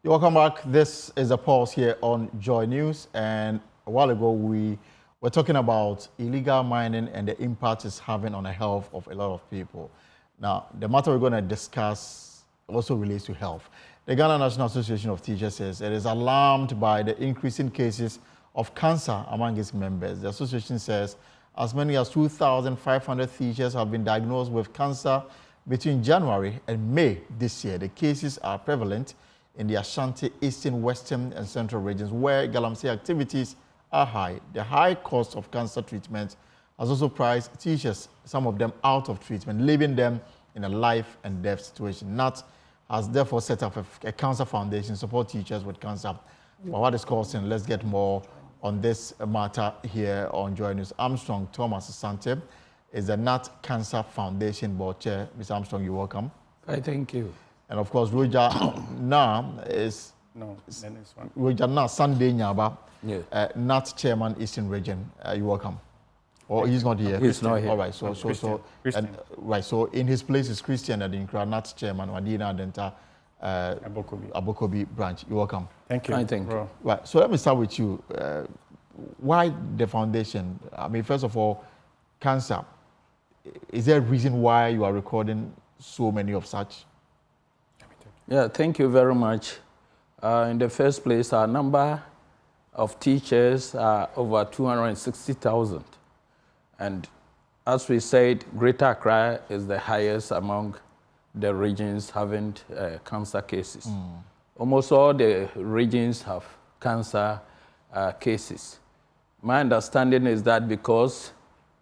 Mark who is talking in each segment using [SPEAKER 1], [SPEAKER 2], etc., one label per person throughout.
[SPEAKER 1] You're welcome back. This is a pause here on Joy News, and a while ago we were talking about illegal mining and the impact it's having on the health of a lot of people. Now, the matter we're going to discuss also relates to health. The Ghana National Association of Teachers says it is alarmed by the increasing cases of cancer among its members. The association says as many as 2,500 teachers have been diagnosed with cancer between January and May this year. The cases are prevalent in the Ashanti, Eastern, Western, and Central regions where galamsey activities are high. The high cost of cancer treatment has also priced teachers, some of them out of treatment, leaving them in a life and death situation. NAT has therefore set up a cancer foundation to support teachers with cancer. But what is causing? Let's get more on this matter here on Joy News. Armstrong Thomas Asante is the NAT Cancer Foundation Board Chair. Mr. Armstrong, you're welcome.
[SPEAKER 2] I thank you.
[SPEAKER 1] And of course, Roger Na is Roger Na Sunday Nyaba, NAT Chairman Eastern Region. You're welcome. Or he's not here.
[SPEAKER 2] He's not here.
[SPEAKER 1] All right. So in his place is Christian Adinkra, NAT Chairman Wadina Denta Abokobi branch. You're welcome.
[SPEAKER 3] Thank you.
[SPEAKER 2] I thank you.
[SPEAKER 1] Right. So let me start with you. Why the foundation? I mean, first of all, cancer. Is there a reason why you are recording so many of such?
[SPEAKER 2] Yeah, thank you very much. In the first place, our number of teachers are over 260,000. And as we said, Greater Accra is the highest among the regions having cancer cases. Almost all the regions have cancer cases. My understanding is that because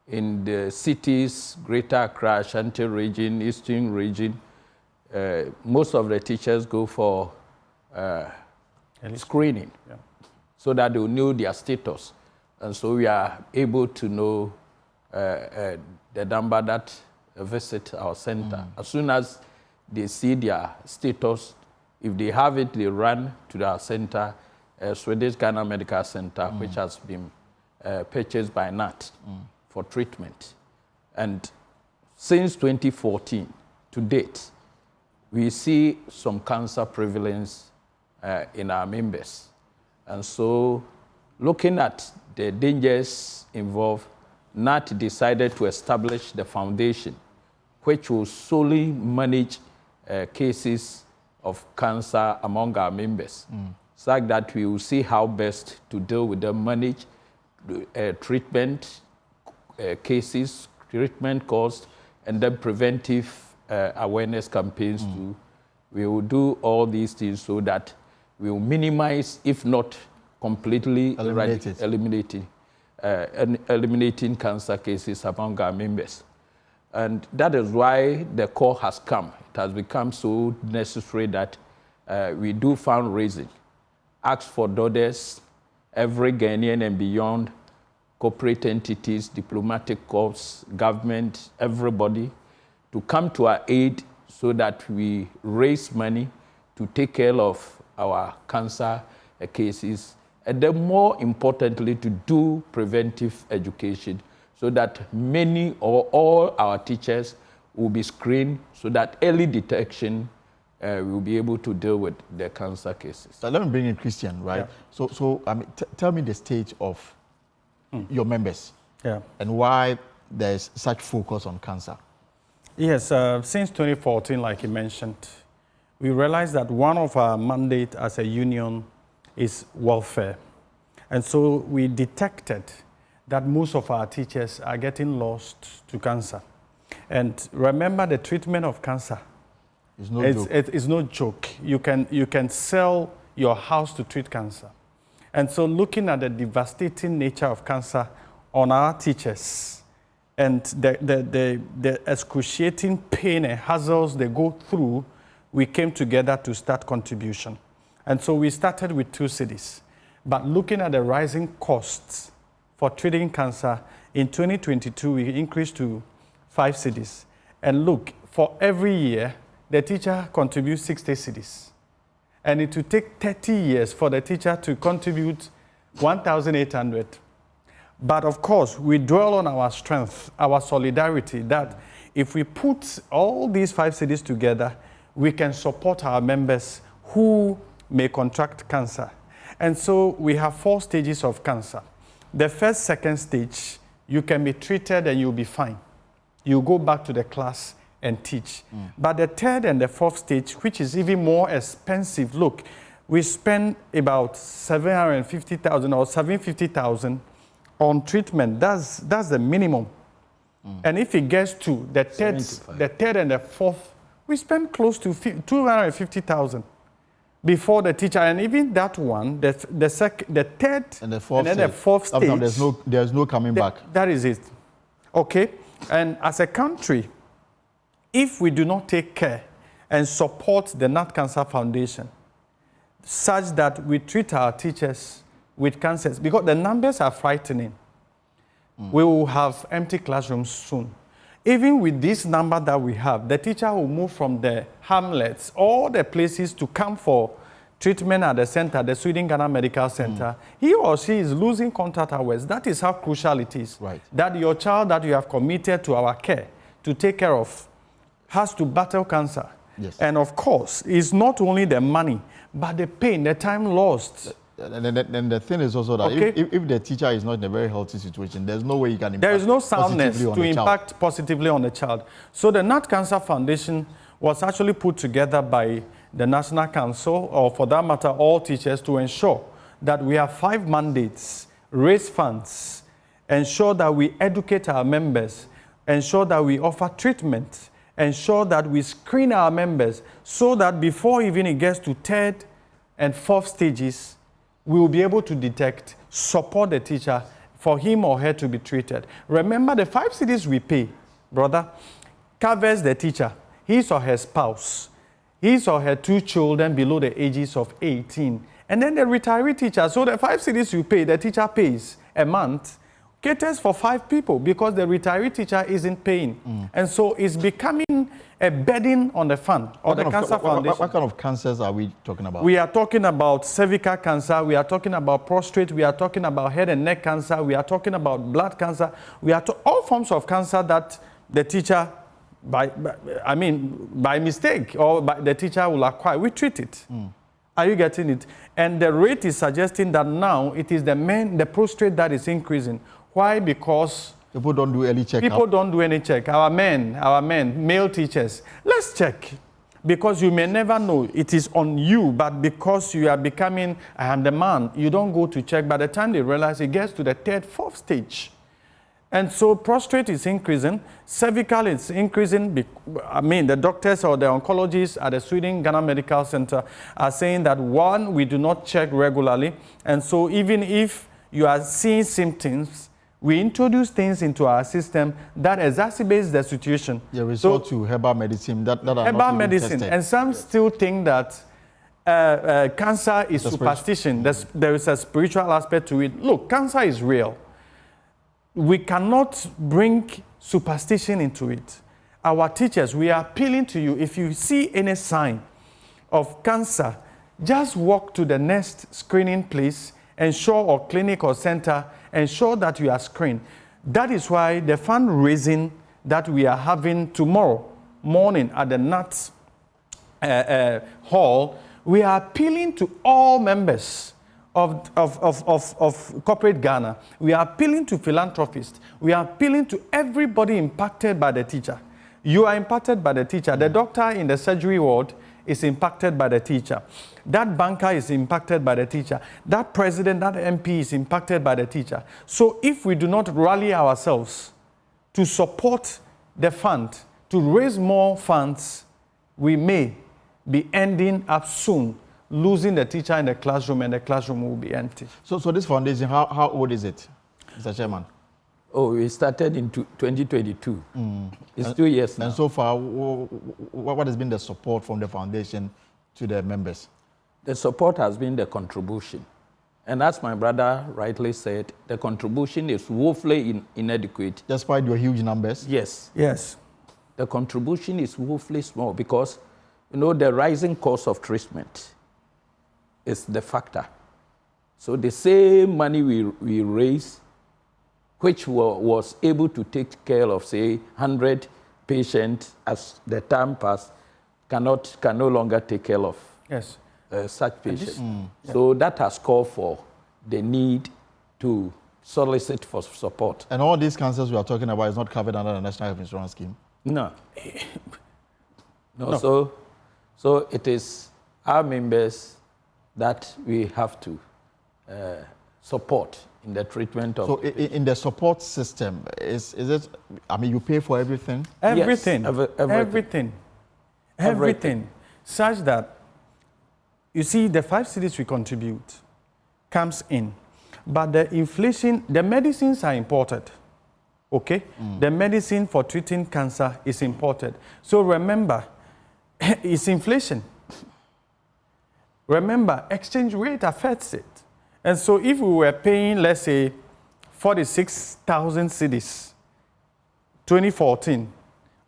[SPEAKER 2] in the cities, Greater Accra, Ashanti region, Eastern region, most of the teachers go for screening so that they will know their status. And so we are able to know the number that visit our center. As soon as they see their status, if they have it, they run to our center, Swedish Ghana Medical Center, which has been purchased by NAT for treatment. And since 2014 to date, we see some cancer prevalence in our members. And so looking at the dangers involved, NAT decided to establish the foundation, which will solely manage cases of cancer among our members, so that we will see how best to deal with them, manage treatment cases, treatment costs, and then preventive awareness campaigns too. We will do all these things so that we will minimize, if not completely eliminating cancer cases among our members. And that is why the call has come. It has become so necessary that we do fundraising, ask for donors, every Ghanaian and beyond, corporate entities, diplomatic corps, government, everybody, to come to our aid so that we raise money to take care of our cancer cases, and then more importantly, to do preventive education so that many or all our teachers will be screened so that early detection will be able to deal with the cancer cases.
[SPEAKER 1] So let me bring in Christian, right? Yeah. So I mean, tell me the state of your members and why there's such focus on cancer.
[SPEAKER 3] Yes, since 2014, like you mentioned, we realized that one of our mandates as a union is welfare. And so we detected that most of our teachers are getting lost to cancer. And remember, the treatment of cancer it's no joke. You can sell your house to treat cancer. And so looking at the devastating nature of cancer on our teachers and the excruciating pain and hassles they go through, we came together to start contribution. And so we started with 2 cities. But looking at the rising costs for treating cancer, in 2022, we increased to 5 cities. And look, for every year, the teacher contributes 60 cities. And it will take 30 years for the teacher to contribute 1,800. But of course, we dwell on our strength, our solidarity, that if we put all these 5 cities together, we can support our members who may contract cancer. And so we have 4 stages of cancer. The first, second stage, you can be treated and you'll be fine. You go back to the class and teach. But the third and the fourth stage, which is even more expensive, look, we spend about 750,000 or 750,000 on treatment. That's the minimum. And if it gets to the third and the fourth, we spend close to 250,000 before the teacher. And even that one, the third
[SPEAKER 1] and the fourth,
[SPEAKER 3] and then the fourth stage,
[SPEAKER 1] there's no coming back.
[SPEAKER 3] That is it. Okay? And as a country, if we do not take care and support the Gnat Cancer Foundation, such that we treat our teachers with cancers, because the numbers are frightening. We will have empty classrooms soon. Even with this number that we have, the teacher will move from the hamlets, all the places to come for treatment at the center, the Sweden Ghana Medical Center. He or she is losing contact hours. That is how crucial it is.
[SPEAKER 1] Right.
[SPEAKER 3] That your child that you have committed to our care, to take care of, has to battle cancer.
[SPEAKER 1] Yes.
[SPEAKER 3] And of course, it's not only the money, but the pain, the time lost.
[SPEAKER 1] And the thing is also that if the teacher is not in a very healthy situation, there's no way you can impact.
[SPEAKER 3] There is no soundness
[SPEAKER 1] to
[SPEAKER 3] impact positively on the child. So the Gnat Cancer Foundation was actually put together by the National Council, or for that matter, all teachers, to ensure that we have 5 mandates: raise funds, ensure that we educate our members, ensure that we offer treatment, ensure that we screen our members, so that before even it gets to 3rd and 4th stages, we will be able to detect, support the teacher for him or her to be treated. Remember, the 5 cedis we pay, brother, covers the teacher, his or her spouse, his or her 2 children below the ages of 18, and then the retiree teacher. So the 5 cedis you pay, the teacher pays a month, caters for 5 people, because the retiree teacher isn't paying. And so it's becoming a burden on the fund, or the Cancer Foundation.
[SPEAKER 1] What kind of cancers are we talking about?
[SPEAKER 3] We are talking about cervical cancer, we are talking about prostate, we are talking about head and neck cancer, we are talking about blood cancer, we are all forms of cancer that the teacher, by mistake, or by the teacher will acquire. We treat it. Are you getting it? And the rate is suggesting that now it is the prostate that is increasing. Why? Because
[SPEAKER 1] people don't do any checkup.
[SPEAKER 3] People don't do any check. Our men, male teachers, let's check. Because you may never know it is on you, but because you are becoming, I am the man, you don't go to check. By the time they realize, it gets to the 3rd, 4th stage. And so prostate is increasing, cervical is increasing. The doctors or the oncologists at the Sweden Ghana Medical Center are saying that, one, we do not check regularly. And so even if you are seeing symptoms, we introduce things into our system that exacerbates the situation.
[SPEAKER 1] You resort to herbal medicine that are
[SPEAKER 3] herbal
[SPEAKER 1] not
[SPEAKER 3] medicine,
[SPEAKER 1] tested.
[SPEAKER 3] and some still think that cancer is superstition. There is a spiritual aspect to it. Look, cancer is real. We cannot bring superstition into it. Our teachers, we are appealing to you. If you see any sign of cancer, just walk to the next screening place, ensure, or clinic or center, ensure that you are screened. That is why the fundraising that we are having tomorrow morning at the Gnat Hall, we are appealing to all members of corporate Ghana. We are appealing to philanthropists. We are appealing to everybody impacted by the teacher. You are impacted by the teacher. The doctor in the surgery ward is impacted by the teacher. That banker is impacted by the teacher. That president, that MP is impacted by the teacher. So if we do not rally ourselves to support the fund, to raise more funds, we may be ending up soon, losing the teacher in the classroom, and the classroom will be empty.
[SPEAKER 1] So this foundation, how old is it, Mr. Chairman?
[SPEAKER 2] Oh, we started in 2022. It's 2 years now.
[SPEAKER 1] And so far, what has been the support from the foundation to the members?
[SPEAKER 2] The support has been the contribution. And as my brother rightly said, the contribution is woefully inadequate.
[SPEAKER 1] Despite your huge numbers?
[SPEAKER 2] Yes.
[SPEAKER 3] Yes.
[SPEAKER 2] The contribution is woefully small because, the rising cost of treatment is the factor. So the same money we raise, which was able to take care of, say, 100 patients as the time passed, can no longer take care of such patients. So that has called for the need to solicit for support.
[SPEAKER 1] And all these cancers we are talking about is not covered under the National Health Insurance Scheme?
[SPEAKER 2] No. No. So it is our members that we have to support in the treatment of...
[SPEAKER 1] So in the support system, is it, I mean, you pay for everything?
[SPEAKER 3] Everything.
[SPEAKER 2] Yes,
[SPEAKER 3] Everything. Such that, you see, the 5 cities we contribute comes in. But the inflation, the medicines are imported. Okay? The medicine for treating cancer is imported. So remember, it's inflation. Remember, exchange rate affects it. And so if we were paying, let's say, 46,000 cedis, 2014,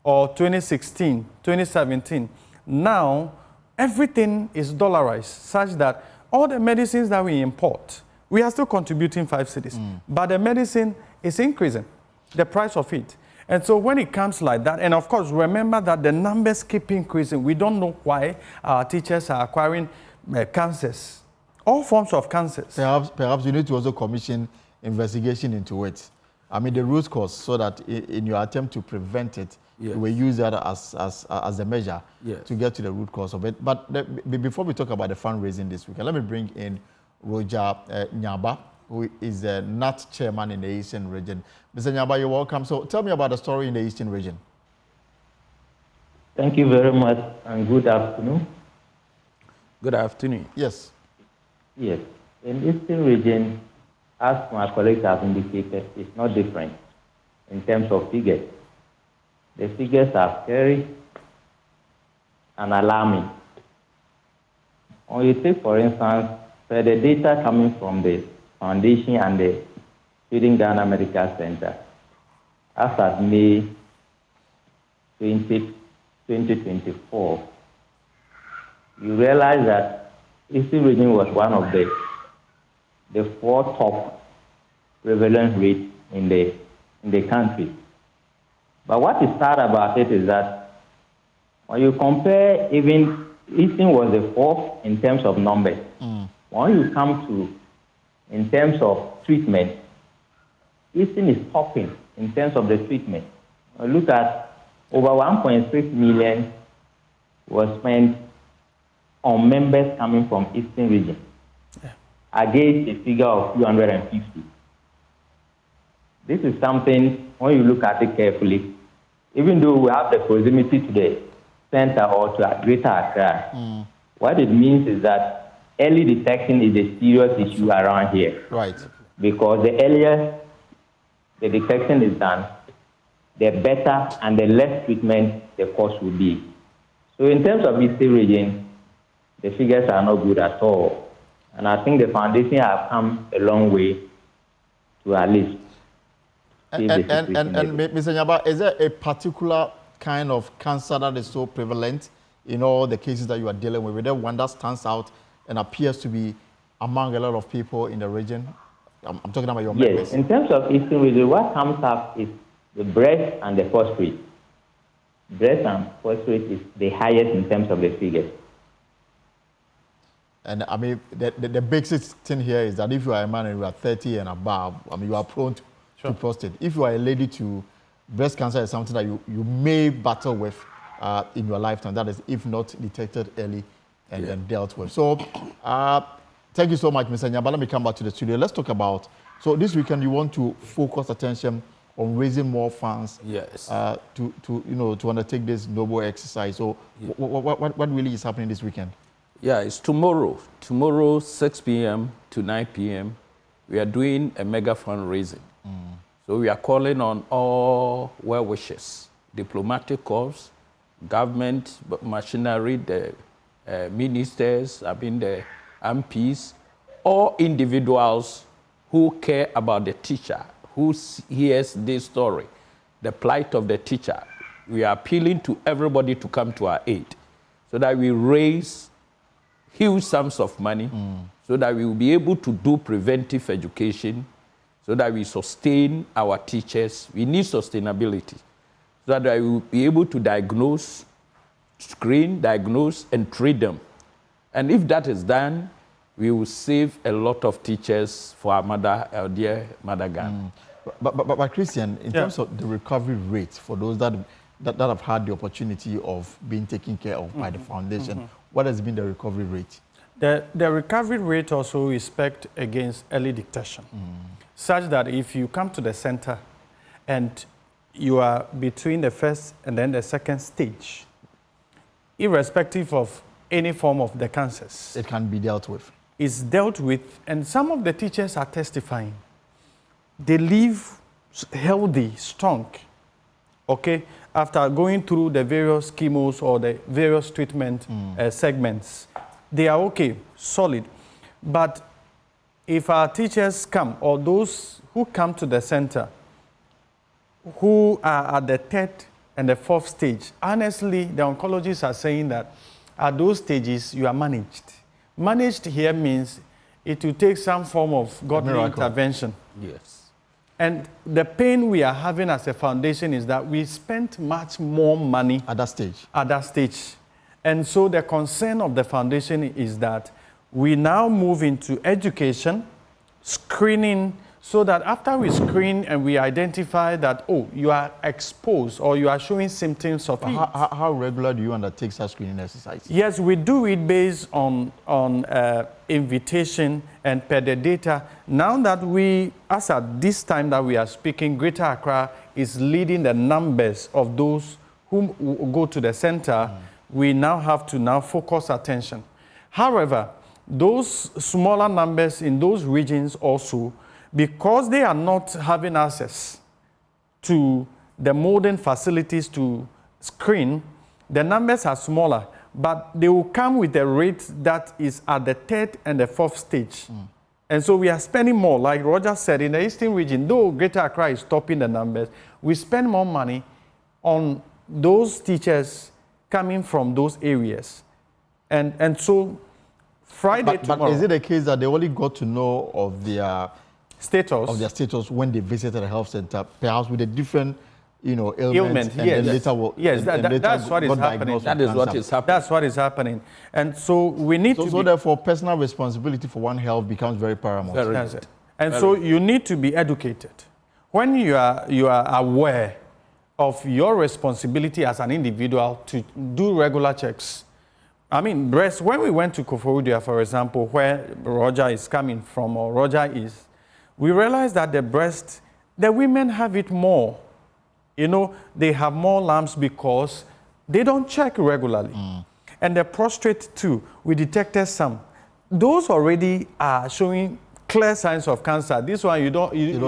[SPEAKER 3] or 2016, 2017, now everything is dollarized, such that all the medicines that we import, we are still contributing 5 cedis, but the medicine is increasing, the price of it. And so when it comes like that, and of course, remember that the numbers keep increasing. We don't know why our teachers are acquiring cancers, all forms of cancers.
[SPEAKER 1] Perhaps you need to also commission investigation into it. I mean, the root cause, so that in your attempt to prevent it, you will use that as a measure to get to the root cause of it. But before we talk about the fundraising this weekend, let me bring in Roger Nyaba, who is the NAT chairman in the Eastern region. Mr. Nyaba, you're welcome. So tell me about the story in the Eastern region.
[SPEAKER 4] Thank you very much, and good afternoon.
[SPEAKER 2] Good afternoon.
[SPEAKER 1] Yes.
[SPEAKER 4] Yes. In the Eastern region, as my colleagues have indicated, it's not different in terms of figures. The figures are scary and alarming. When you take, for instance, the data coming from the Foundation and the Sweden Ghana Medical Center, as of May 2024, you realize that Eastern region was one of the 4 top prevalence rates in the country. But what is sad about it is that when you compare, even Eastern was the 4th in terms of numbers. When you come to, in terms of treatment, Eastern is topping in terms of the treatment. Look at over 1.6 million was spent on members coming from Eastern region, against a figure of 250. This is something, when you look at it carefully, even though we have the proximity to the center or to Greater Accra, what it means is that early detection is a serious issue around here.
[SPEAKER 1] Right.
[SPEAKER 4] Because the earlier the detection is done, the better and the less treatment the cost will be. So in terms of Eastern region, the figures are not good at all. And I think the foundation have come a long way to at least
[SPEAKER 1] and Mr. Nyaba, is there a particular kind of cancer that is so prevalent in all the cases that you are dealing with? Is there one that stands out and appears to be among a lot of people in the region? I'm talking about your members.
[SPEAKER 4] Yes, in terms of Eastern region, what comes up is the breast and the phosphate. Breast and phosphate is the highest in terms of the figures.
[SPEAKER 1] And I mean, the basic thing here is that if you are a man and you are 30 and above, I mean, you are prone to prostate. If you are a lady too, breast cancer is something that you may battle with in your lifetime. That is, if not detected early and dealt with. So, thank you so much, Mr. Nyaba. Let me come back to the studio. Let's talk about, so this weekend you want to focus attention on raising more funds to undertake this noble exercise. So, what really is happening this weekend?
[SPEAKER 2] Yeah, it's tomorrow. Tomorrow, 6 p.m. to 9 p.m., we are doing a mega fundraising. So we are calling on all well-wishers, diplomatic corps, government machinery, the ministers, the MPs, all individuals who care about the teacher, who hears this story, the plight of the teacher. We are appealing to everybody to come to our aid so that we raise huge sums of money so that we will be able to do preventive education, so that we sustain our teachers. We need sustainability so that we will be able to diagnose, screen, diagnose, and treat them. And if that is done, we will save a lot of teachers for our dear mother Ghana.
[SPEAKER 1] But Christian, in terms of the recovery rate for those that have had the opportunity of being taken care of by the foundation, what has been the recovery rate?
[SPEAKER 3] The recovery rate also is spec'd against early detection, such that if you come to the center and you are between the first and then the second stage, irrespective of any form of the cancers,
[SPEAKER 1] it can be dealt with.
[SPEAKER 3] It's dealt with, and some of the teachers are testifying. They live healthy, strong, okay, after going through the various chemos or the various treatment segments. They are okay, solid. But if our teachers come, or those who come to the center, who are at the third and the fourth stage, honestly, the oncologists are saying that at those stages, you are managed. Managed here means it will take some form of godly intervention.
[SPEAKER 2] Yes.
[SPEAKER 3] And the pain we are having as a foundation is that we spent much more money
[SPEAKER 1] at that stage.
[SPEAKER 3] At that stage. And so the concern of the foundation is that we now move into education, screening, so that after we screen and we identify that, oh, you are exposed or you are showing symptoms of heat.
[SPEAKER 1] How regular do you undertake such screening exercises?
[SPEAKER 3] Yes, we do it based on invitation and per the data. Now that we, as at this time that we are speaking, Greater Accra is leading the numbers of those who go to the center. We now have to focus attention. However, those smaller numbers in those regions also, because they are not having access to the modern facilities to screen, the numbers are smaller, but they will come with a rate that is at the third and the fourth stage. And so we are spending more, like Roger said, in the Eastern region, though Greater Accra is topping the numbers, we spend more money on those teachers coming from those areas. And so Friday tomorrow...
[SPEAKER 1] But is it a case that they only got to know of their status when they visited a health center, perhaps with a different, ailment, and
[SPEAKER 3] yes,
[SPEAKER 1] then later
[SPEAKER 3] that's what is happening.
[SPEAKER 2] That is what is happening.
[SPEAKER 3] That's what is happening, and so we need to.
[SPEAKER 1] So therefore, personal responsibility for one health becomes very paramount.
[SPEAKER 3] That's it. And so you need to be educated. When you are aware of your responsibility as an individual to do regular checks. I mean, breast. When we went to Koforidua, for example, where Roger is coming from, or Roger is. We realized that the women have it more. They have more lumps because they don't check regularly. And the prostate too, we detected some. Those already are showing clear signs of cancer. This one, you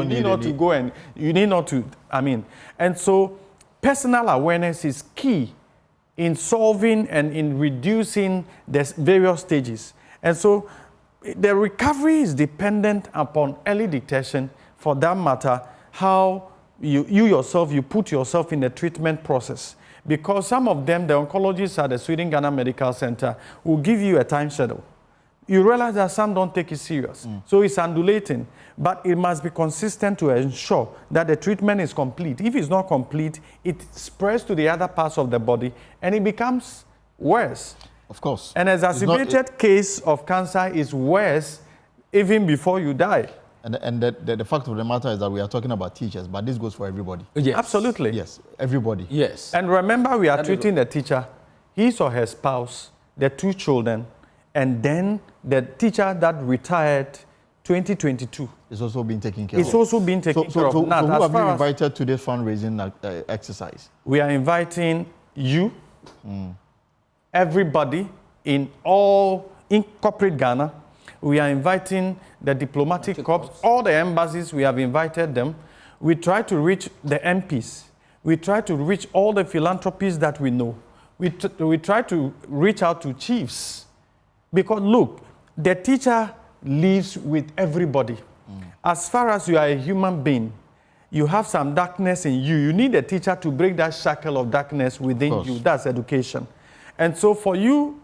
[SPEAKER 3] need not to go and you need not to, And so personal awareness is key in solving and in reducing the various stages. And so the recovery is dependent upon early detection, for that matter, how you yourself, you put yourself in the treatment process. Because some of them, the oncologists at the Sweden Ghana Medical Center, will give you a time schedule. You realize that some don't take it serious. So it's undulating, but it must be consistent to ensure that the treatment is complete. If it's not complete, it spreads to the other parts of the body and it becomes worse.
[SPEAKER 1] Of course.
[SPEAKER 3] An exacerbated case of cancer is worse even before you die.
[SPEAKER 1] And the fact of the matter is that we are talking about teachers, but this goes for everybody.
[SPEAKER 3] Yes. Absolutely.
[SPEAKER 1] Yes, everybody.
[SPEAKER 2] Yes.
[SPEAKER 3] And remember, we are treating the teacher, his or her spouse, the 2 children, and then the teacher that retired 2022.
[SPEAKER 1] It's also being taken care of.
[SPEAKER 3] It's also being taken care of.
[SPEAKER 1] So who have you invited to this fundraising exercise? We
[SPEAKER 3] are inviting you, everybody in corporate Ghana. We are inviting the diplomatic corps, all the embassies, we have invited them. We try to reach the MPs. We try to reach all the philanthropies that we know. We try to reach out to chiefs. Because look, the teacher lives with everybody. As far as you are a human being, you have some darkness in you. You need a teacher to break that shackle of darkness within you. That's education. And so for you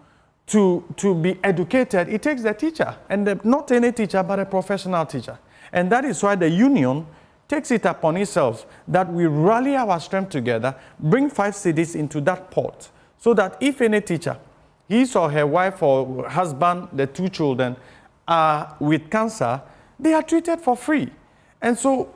[SPEAKER 3] to be educated, it takes the teacher. And not any teacher, but a professional teacher. And that is why the union takes it upon itself that we rally our strength together, bring 5 cities into that pot, so that if any teacher, his or her wife or husband, the 2 children, are with cancer, they are treated for free. And so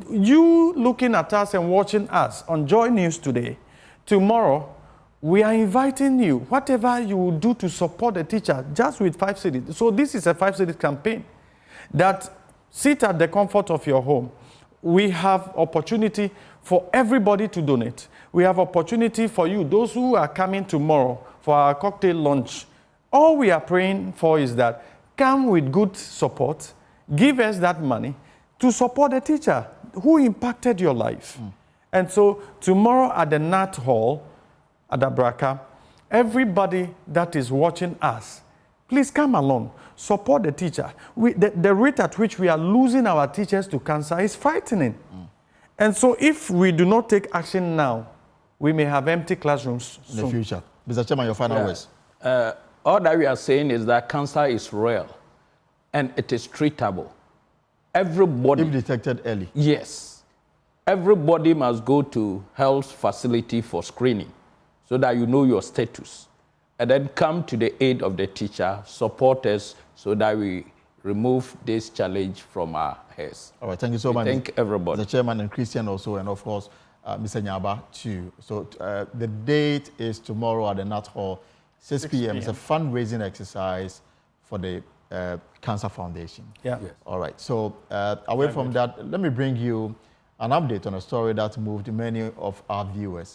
[SPEAKER 3] you looking at us and watching us on Joy News today, tomorrow, we are inviting you, whatever you will do to support the teacher, just with 5 cedis. So this is a 5 cedis campaign that sit at the comfort of your home. We have opportunity for everybody to donate. We have opportunity for you, those who are coming tomorrow for our cocktail lunch. All we are praying for is that come with good support, give us that money to support the teacher who impacted your life. And so tomorrow at the Gnat Hall, at Abraka, everybody that is watching us, please come along, support the teacher. The rate at which we are losing our teachers to cancer is frightening. And so if we do not take action now, we may have empty classrooms
[SPEAKER 1] in the future. Mr. Chairman, your final words.
[SPEAKER 2] All that we are saying is that cancer is real and it is treatable. Everybody.
[SPEAKER 1] If detected early.
[SPEAKER 2] Yes. Everybody must go to health facility for screening so that you know your status. And then come to the aid of the teacher, support us so that we remove this challenge from our heads.
[SPEAKER 1] All right, thank you so much.
[SPEAKER 2] Thank everybody.
[SPEAKER 1] The chairman and Christian also, and of course, Mr. Nyaba too. So the date is tomorrow at the Gnat Hall, 6 p.m. It's a fundraising exercise for the Cancer Foundation.
[SPEAKER 3] Yeah.
[SPEAKER 1] Yes. All right. So away from that, let me bring you an update on a story that moved many of our viewers.